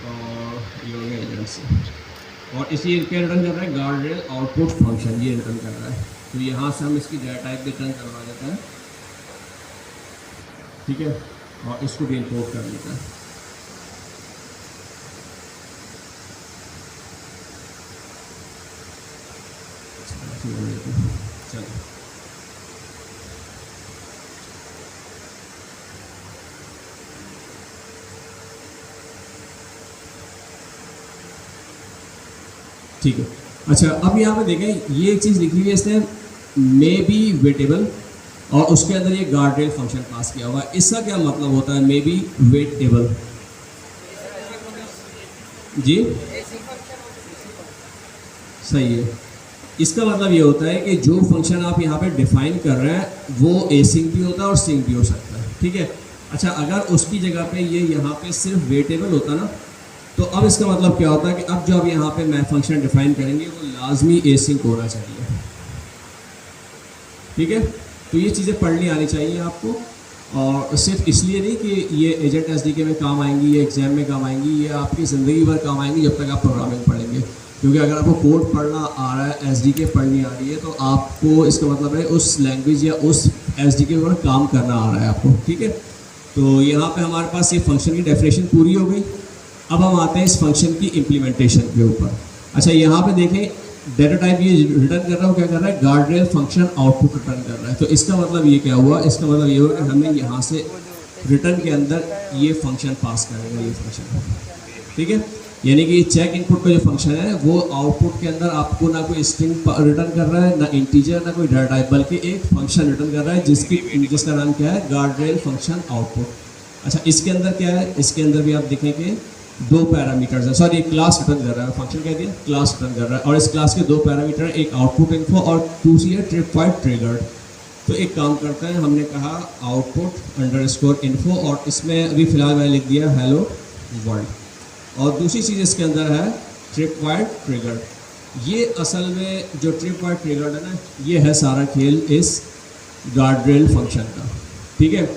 और ये हो गया एजेंट से, और इसी क्या रिटर्न कर रहा है, गार्ड रेल आउटपुट फंक्शन ये रिटर्न कर रहा है। तो यहाँ से हम इसकी डेटा टाइप रिटर्न करवा देते हैं, ठीक है, और इसको भी इंपोर्ट कर लेते हैं। चलो ठीक है। अच्छा, अब यहाँ पे देखें ये एक चीज़ लिखी हुई है इसने, मे बी वेटेबल, और उसके अंदर ये गार्ड रेल फंक्शन पास किया हुआ है। इसका क्या मतलब होता है मे बी वेटेबल? जी सही है। इसका मतलब ये होता है कि जो फंक्शन आप यहाँ पे डिफाइन कर रहे हैं वो एसिंक भी होता है और सिंक भी हो सकता है, ठीक है। अच्छा, अगर उसकी जगह पे ये यहाँ पे सिर्फ वेटेबल होता ना, तो अब इसका मतलब क्या होता है कि अब जो आप यहाँ पे मैं फंक्शन डिफाइन करेंगे वो लाजमी एसिंक होना चाहिए, ठीक है। तो ये चीज़ें पढ़नी आनी चाहिए आपको, और सिर्फ इसलिए नहीं कि ये एजेंट एसडीके में काम आएंगी, ये एग्जाम में काम आएंगी, ये आपकी ज़िंदगी भर काम आएंगी जब तक आप प्रोग्रामिंग पढ़ेंगे। क्योंकि अगर आपको कोड पढ़ना आ रहा है, एसडीके पढ़नी आ रही है, तो आपको इसका मतलब है उस लैंग्वेज या उस एसडीके पर काम करना आ रहा है आपको, ठीक है। तो यहाँ पे हमारे पास ये फंक्शन की डेफिनेशन पूरी हो गई। अब हम आते हैं इस फंक्शन की इम्प्लीमेंटेशन के ऊपर। अच्छा, यहाँ पे देखें डेटा टाइप ये रिटर्न कर रहा है, क्या कर रहा है, guard rail function output return कर रहा है। तो इसका मतलब ये क्या हुआ, इसका मतलब ये हुआ कि हमें यहाँ से रिटर्न के अंदर ये फंक्शन पास करेगा, ये फंक्शन, ठीक है। यानी कि चेक इनपुट का जो फंक्शन है वो आउटपुट के अंदर आपको ना कोई स्ट्रिंग रिटर्न कर रहा है, ना इंटीजर, ना कोई डाटा टाइप, बल्कि एक फंक्शन रिटर्न कर रहा है जिसका नाम क्या है, गार्ड रेल फंक्शन आउटपुट। अच्छा, इसके अंदर क्या है, इसके अंदर भी आप देखेंगे दो पैरामीटर्स है, सॉरी क्लास रिटर्न कर रहा है, फंक्शन कह दिया, क्लास रिटर्न कर रहा है, और इस क्लास के दो पैरामीटर, एक आउटपुट इन्फो और दूसरी है ट्रिप वाइड ट्रिगर्ड। तो एक काम करते हैं, हमने कहा आउटपुट अंडरस्कोर इन्फो, और इसमें अभी फिलहाल मैंने लिख दिया हेलो वर्ल्ड, और दूसरी चीज़ इसके अंदर है ट्रिप वाइड ट्रिगर्ड। ये असल में जो ट्रिप वाइड ट्रिगर्ड है ना, ये है सारा खेल इस गार्ड रेल फंक्शन का, ठीक है।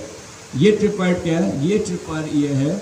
ये ट्रिप वाइड क्या है, ये ट्रिप वाइड ये है